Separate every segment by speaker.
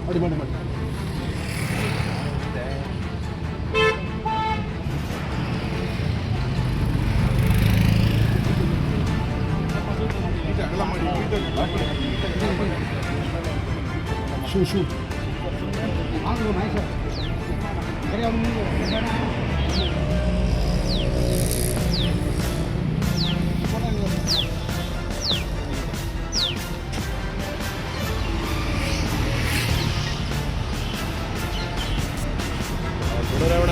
Speaker 1: Shoe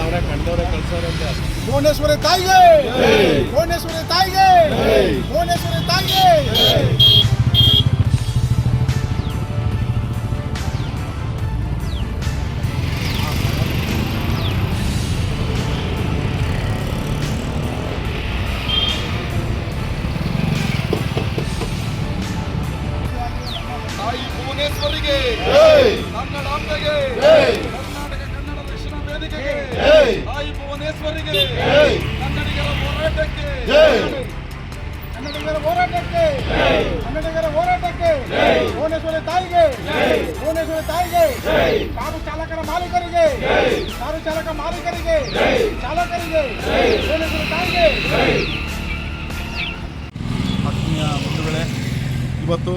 Speaker 2: ಅವರೇ ಕಂಡವರೇ ಕಳ್ಸೋರಂತೆ.
Speaker 1: ಭುವನೇಶ್ವರಿ ತಾಯಿಗೆ, ಭುವನೇಶ್ವರಿ ತಾಯಿಗೆ, ಭುವನೇಶ್ವರಿ ತಾಯಿಗೆ. ತಾಯಿ ಭುವನೇಶ್ವರಿಗೆ, ಕನ್ನಡಾಂಬೆಗೆ, ಕರ್ನಾಟಕ ಕನ್ನಡ ರಕ್ಷಣಾ ವೇದಿಕೆಗೆ, ತಾಯಿ ಭುವನೇಶ್ವರಿಗೆ, ಕನ್ನಡಿಗರ ಹೋರಾಟಕ್ಕೆ, ಕನ್ನಡಿಗರ ಹೋರಾಟಕ್ಕೆ, ಕನ್ನಡಿಗರ ಹೋರಾಟಕ್ಕೆ, ಭುವನೇಶ್ವರಿ ತಾಯಿಗೆ, ಭುವನೇಶ್ವರಿ ತಾಯಿಗೆ, ಕಾರು ಚಾಲಕರ ಮಾಲೀಕರಿಗೆ, ಕಾರು ಚಾಲಕ ಮಾಲೀಕರಿಗೆ, ಚಾಲಕರಿಗೆ, ಭುವನೇಶ್ವರಿ ತಾಯಿಗೆ.
Speaker 3: ಆತ್ಮೀಯ ಬಂಧುಗಳೇ, ಇವತ್ತು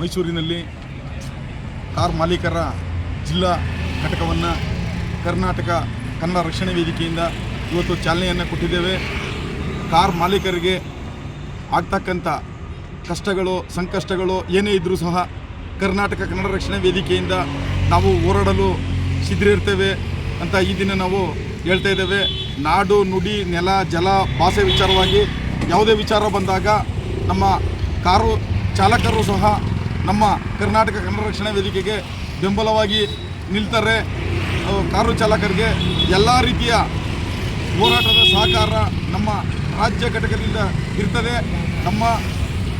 Speaker 3: ಮೈಸೂರಿನಲ್ಲಿ ಕಾರ್ ಮಾಲೀಕರ ಜಿಲ್ಲಾ ಘಟಕವನ್ನು ಕರ್ನಾಟಕ ಕನ್ನಡ ರಕ್ಷಣಾ ವೇದಿಕೆಯಿಂದ ಇವತ್ತು ಚಾಲನೆಯನ್ನು ಕೊಟ್ಟಿದ್ದೇವೆ. ಕಾರ್ ಮಾಲೀಕರಿಗೆ ಆಗ್ತಕ್ಕಂಥ ಕಷ್ಟಗಳು ಸಂಕಷ್ಟಗಳು ಏನೇ ಇದ್ದರೂ ಸಹ ಕರ್ನಾಟಕ ಕನ್ನಡ ರಕ್ಷಣಾ ವೇದಿಕೆಯಿಂದ ನಾವು ಹೋರಾಡಲು ಸಿದ್ಧರಿರ್ತೇವೆ ಅಂತ ಈ ದಿನ ನಾವು ಹೇಳ್ತಾ ಇದ್ದೇವೆ. ನಾಡು ನುಡಿ ನೆಲ ಜಲ ಭಾಷೆ ವಿಚಾರವಾಗಿ ಯಾವುದೇ ವಿಚಾರ ಬಂದಾಗ ನಮ್ಮ ಕಾರು ಚಾಲಕರು ಸಹ ನಮ್ಮ ಕರ್ನಾಟಕ ಕನ್ನಡ ರಕ್ಷಣಾ ವೇದಿಕೆಗೆ ಬೆಂಬಲವಾಗಿ ನಿಲ್ತಾರೆ. ಕಾರು ಚಾಲಕರಿಗೆ ಎಲ್ಲ ರೀತಿಯ ಹೋರಾಟದ ಸಹಕಾರ ನಮ್ಮ ರಾಜ್ಯ ಘಟಕದಿಂದ ಇರ್ತದೆ. ನಮ್ಮ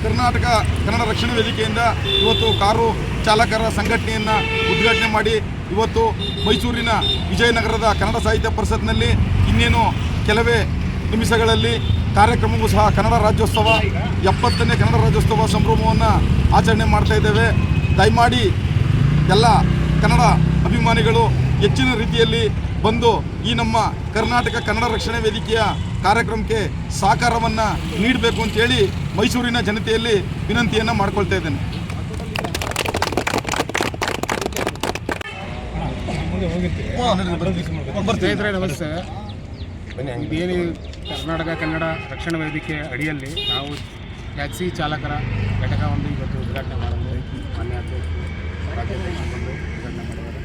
Speaker 3: ಕರ್ನಾಟಕ ಕನ್ನಡ ರಕ್ಷಣಾ ವೇದಿಕೆಯಿಂದ ಇವತ್ತು ಕಾರು ಚಾಲಕರ ಸಂಘಟನೆಯನ್ನು ಉದ್ಘಾಟನೆ ಮಾಡಿ ಇವತ್ತು ಮೈಸೂರಿನ ವಿಜಯನಗರದ ಕನ್ನಡ ಸಾಹಿತ್ಯ ಪರಿಷತ್ನಲ್ಲಿ ಇನ್ನೇನು ಕೆಲವೇ ನಿಮಿಷಗಳಲ್ಲಿ ಕಾರ್ಯಕ್ರಮವೂ ಸಹ ಕನ್ನಡ ರಾಜ್ಯೋತ್ಸವ 70ನೇ ಕನ್ನಡ ರಾಜ್ಯೋತ್ಸವ ಸಂಭ್ರಮವನ್ನು ಆಚರಣೆ ಮಾಡ್ತಾ ಇದ್ದೇವೆ. ದಯಮಾಡಿ ಎಲ್ಲ ಕನ್ನಡ ಅಭಿಮಾನಿಗಳು ಹೆಚ್ಚಿನ ರೀತಿಯಲ್ಲಿ ಬಂದು ಈ ನಮ್ಮ ಕರ್ನಾಟಕ ಕನ್ನಡ ರಕ್ಷಣಾ ವೇದಿಕೆಯ ಕಾರ್ಯಕ್ರಮಕ್ಕೆ ಸಹಕಾರವನ್ನು ನೀಡಬೇಕು ಅಂತೇಳಿ ಮೈಸೂರಿನ ಜನತೆಯಲ್ಲಿ ವಿನಂತಿಯನ್ನು ಮಾಡ್ಕೊಳ್ತಾ ಇದ್ದೇನೆ.
Speaker 4: ನಮಸ್ತೆ. ಇದೇನು ಕರ್ನಾಟಕ ಕನ್ನಡ ರಕ್ಷಣಾ ವೇದಿಕೆ ಅಡಿಯಲ್ಲಿ ನಾವು ಟ್ಯಾಕ್ಸಿ ಚಾಲಕರ ಘಟಕ ಒಂದು ಇವತ್ತು ಉದ್ಘಾಟನೆ ಮಾಡೋದು ಮಾನ್ಯ ರಾಜ್ಯಾಧ್ಯಕ್ಷರು ಉದ್ಘಾಟನೆ ಮಾಡಿದ್ದಾರೆ.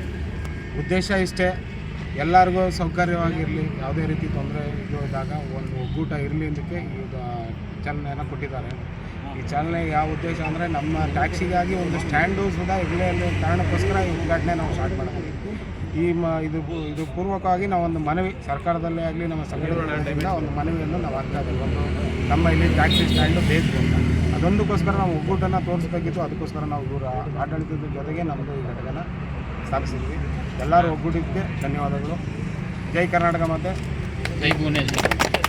Speaker 4: ಉದ್ದೇಶ ಇಷ್ಟೇ, ಎಲ್ಲರಿಗೂ ಸೌಕರ್ಯವಾಗಿರಲಿ, ಯಾವುದೇ ರೀತಿ ತೊಂದರೆ ಇದ್ದಾಗ ಒಂದು ಒಗ್ಗೂಟ ಇರಲಿ ಇದಕ್ಕೆ ಈ ಚಾಲನೆಯನ್ನು ಕೊಟ್ಟಿದ್ದಾರೆ. ಈ ಚಾಲನೆ ಯಾವ ಉದ್ದೇಶ ಅಂದರೆ ನಮ್ಮ ಟ್ಯಾಕ್ಸಿಗಾಗಿ ಒಂದು ಸ್ಟ್ಯಾಂಡು ಸುಧಾ ಇರಲೇ ಅನ್ನೋ ಕಾರಣಕ್ಕೋಸ್ಕರ ಈ ಉದ್ಘಾಟನೆ ನಾವು ಸ್ಟಾರ್ಟ್ ಮಾಡಿದ್ವಿ. ಇದು ಪೂರ್ವಕವಾಗಿ ನಾವು ಒಂದು ಮನವಿ ಸರ್ಕಾರದಲ್ಲೇ ಆಗಲಿ ನಮ್ಮ ಸಂಘಟನೆಗಳಿಂದ ಒಂದು ಮನವಿಯನ್ನು ನಾವು ಆಗ್ತಾ ಇದ್ದೀವಿ. ಒಂದು ನಮ್ಮ ಇಲ್ಲಿ ಟ್ಯಾಕ್ಸಿ ಸ್ಟ್ಯಾಂಡು ಬೇಕು ಅಂತ, ಅದೊಂದಕ್ಕೋಸ್ಕರ ನಾವು ಒಗ್ಗೂಟನ್ನು ತೋರಿಸಬೇಕಿತ್ತು. ಅದಕ್ಕೋಸ್ಕರ ನಾವು ದೂರ ಆಡಳಿತದ ಜೊತೆಗೆ ನಮ್ಮದು ಈ ಘಟಕನ ಸ್ಥಾಪಿಸಿದ್ವಿ. ಎಲ್ಲರೂ ಒಗ್ಗೂಟಕ್ಕೆ ಧನ್ಯವಾದಗಳು. ಜೈ ಕರ್ನಾಟಕ ಮತ್ತು
Speaker 2: ಜೈ ಭುವನೇಶ್ವರಿ.